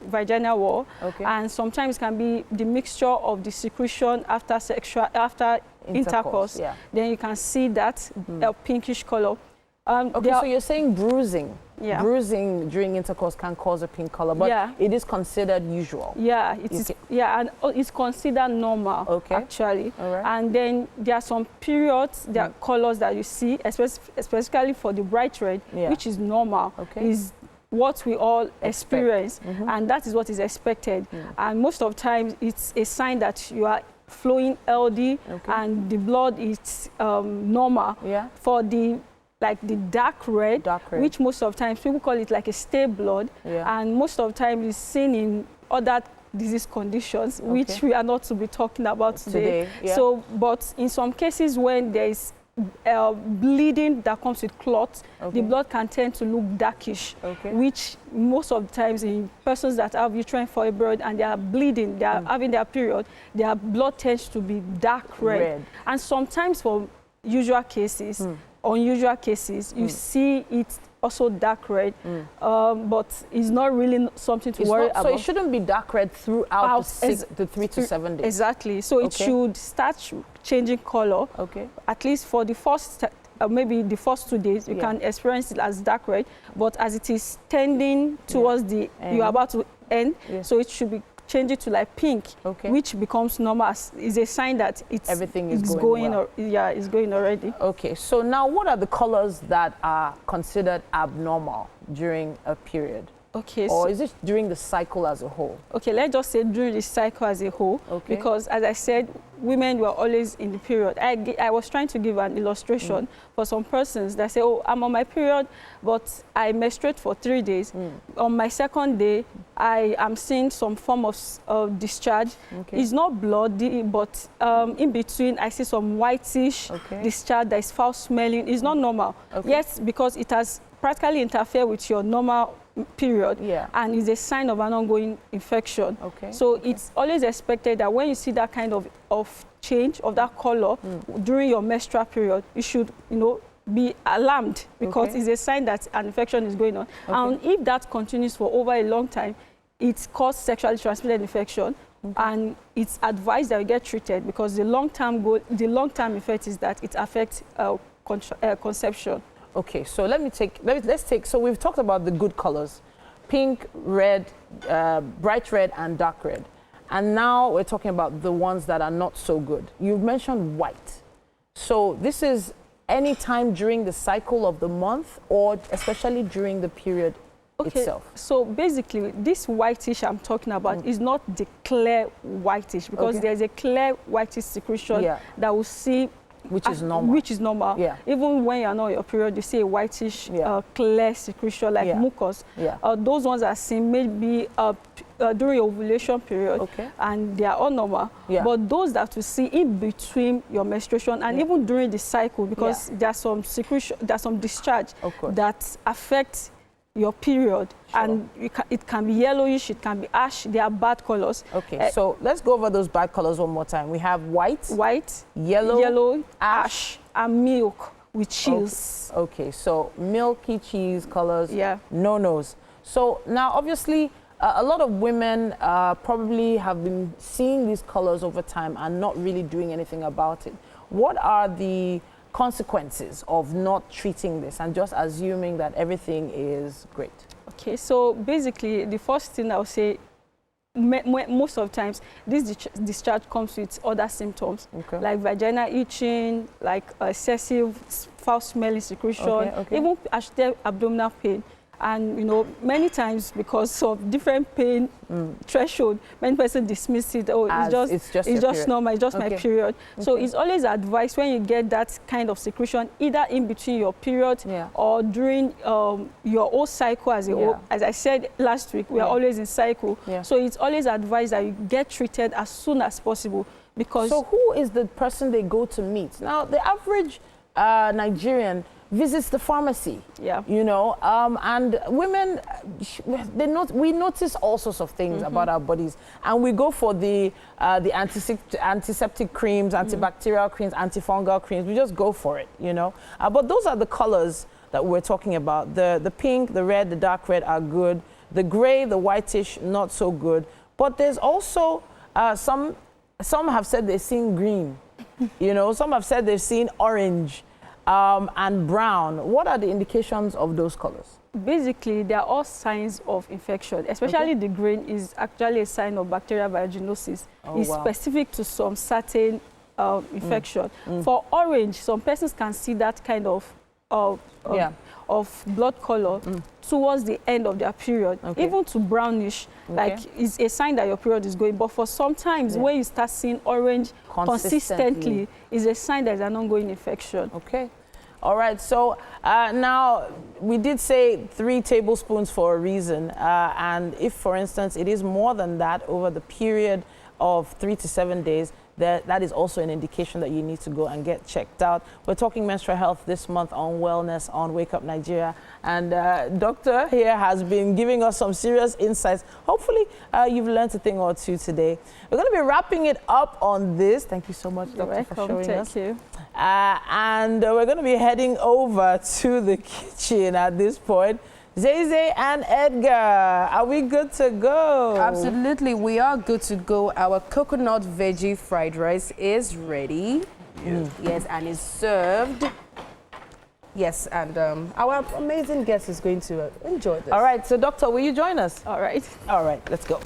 vaginal wall, and sometimes it can be the mixture of the secretion after intercourse. Then you can see that pinkish color. So you're saying bruising. Bruising during intercourse can cause a pink color, but it is considered usual. Yeah, it is. Yeah, and it's considered normal actually. And then there are some periods, there are colors that you see, especially for the bright red, which is normal. Is what we all experience, and that is what is expected. And most of the time, it's a sign that you are flowing LD and the blood is normal. For the dark red, which most of the times people call it like a stay blood, and most of the time is seen in other disease conditions, which we are not to be talking about today. So, but in some cases when there is bleeding that comes with clots, the blood can tend to look darkish, which most of the times in persons that have uterine fibroid and they are bleeding, they are having their period, their blood tends to be dark red. And sometimes for usual cases, unusual cases, you see it also dark red, but it's not really something to worry about. So it shouldn't be dark red throughout the 3 to 7 days? Exactly. So it should start changing color, at least for the first, maybe the first 2 days, you can experience it as dark red, but as it is tending towards the, you're about to end, so it should be change it to like pink, which becomes normal. Is a sign that everything is going well. It's going already. Okay, so now what are the colors that are considered abnormal during a period? Okay. Or is it during the cycle as a whole? Okay, let's just say during the cycle as a whole, because as I said, women were always in the period. I was trying to give an illustration for some persons that say, oh, I'm on my period, but I menstruate for 3 days. On my second day, I am seeing some form of discharge. It's not bloody, but in between, I see some whitish discharge that is foul smelling. It's not normal. Yes, because it has practically interfered with your normal period, and is a sign of an ongoing infection. So it's always expected that when you see that kind of change of that color during your menstrual period, you should, be alarmed, because it's a sign that an infection is going on. And if that continues for over a long time, it causes sexually transmitted infection, and it's advised that you get treated, because the long-term effect is that it affects conception. Okay, so let's take, so we've talked about the good colors, pink, red, bright red, and dark red. And now we're talking about the ones that are not so good. You've mentioned white. So this is any time during the cycle of the month, or especially during the period itself? So basically, this whitish I'm talking about is not the clear whitish, because there's a clear whitish secretion that will see, which is normal. Which is normal. Even when you're not on your period, you see a whitish, clear secretion like mucus. Those ones are seen maybe during your ovulation period, and they are all normal. But those that you see in between your menstruation and even during the cycle, because there's some secretion, there's some discharge that affects your period, and it can be yellowish, it can be ash. They are bad colors. So let's go over those bad colors one more time. We have white, yellow, ash, and milk with chills. So milky cheese colors, no-nos. So now, obviously, a lot of women probably have been seeing these colors over time and not really doing anything about it. What are the consequences of not treating this and just assuming that everything is great? Okay, so basically, the first thing I would say, most of the times, this discharge comes with other symptoms, like vaginal itching, like excessive foul-smelling secretion, even abdominal pain. And, many times, because of different pain threshold, many persons dismiss it. Oh, it's just normal, it's just my period. So it's always advised when you get that kind of secretion, either in between your period or during your whole cycle as a whole. As I said last week, we are always in cycle. So it's always advised that you get treated as soon as possible. Because so who is the person they go to meet? Now, the average Nigerian visits the pharmacy, and women, we notice all sorts of things about our bodies, and we go for the antiseptic creams, antibacterial creams, antifungal creams. We just go for it, But those are the colors that we're talking about. The pink, the red, the dark red are good. The gray, the whitish, not so good. But there's also some have said they've seen green, Some have said they've seen orange. And brown. What are the indications of those colors? Basically, they are all signs of infection, especially the green is actually a sign of bacterial vaginosis. It's specific to some certain infection. For orange, some persons can see that kind of blood color towards the end of their period, even to brownish, like it's a sign that your period is going. But for sometimes when you start seeing orange consistently, is a sign that there's an ongoing infection. All right, so now we did say 3 tablespoons for a reason, and if, for instance, it is more than that over the period of 3 to 7 days, that is also an indication that you need to go and get checked out. We're talking menstrual health this month on Wellness on Wake Up Nigeria. And Doctor here has been giving us some serious insights. Hopefully, you've learned a thing or two today. We're going to be wrapping it up on this. Thank you so much, Doctor, for showing us. Thank you. And we're going to be heading over to the kitchen at this point. Zay and Edgar, are we good to go? Absolutely, we are good to go. Our coconut veggie fried rice is ready. Yes, and is served. Yes, and our amazing guest is going to enjoy this. All right, so Doctor, will you join us? All right. All right, let's go.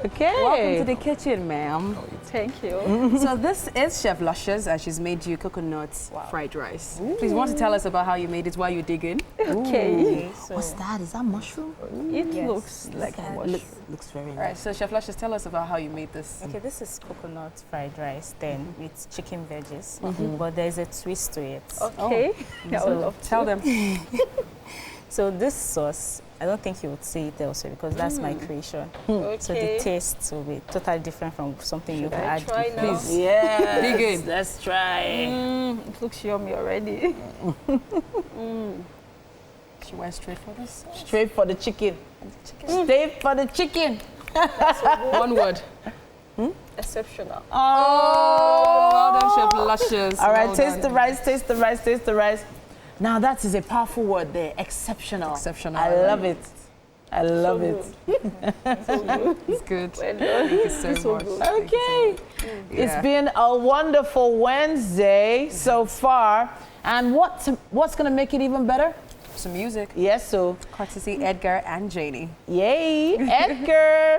Okay. Welcome to the kitchen, ma'am. Thank you. So this is Chef Luscious, and she's made you coconut fried rice. Please, want to tell us about how you made it while you're digging? Okay. So What's that? Is that mushroom? It Yes. looks like a mushroom. Looks very All right, nice. so Chef Luscious, tell us about how you made this. Okay, this is coconut fried rice then with chicken veggies, but there's a twist to it. Okay. Yeah, I would love to. Tell them. So this sauce, I don't think you would see it elsewhere because that's my creation. Okay. So the taste will be totally different from something you've I had try before. now? Please. Yeah. Dig in. Let's try. It looks yummy already. She went straight for this. Straight for the chicken. Straight for the chicken. One word. Exceptional. Oh, well done, Chef Luscious. All right, Well taste done. the rice, taste the rice, taste the rice. Now that is a powerful word there, exceptional. Exceptional. I love it. I love it. It's good. Well done. Thank you so So much. good. Thank you so Okay. much. It's Yeah. been a wonderful Wednesday so far. And what's going to make it even better? Some music. Yes, so. Courtesy Edgar and Janie. Yay, Edgar.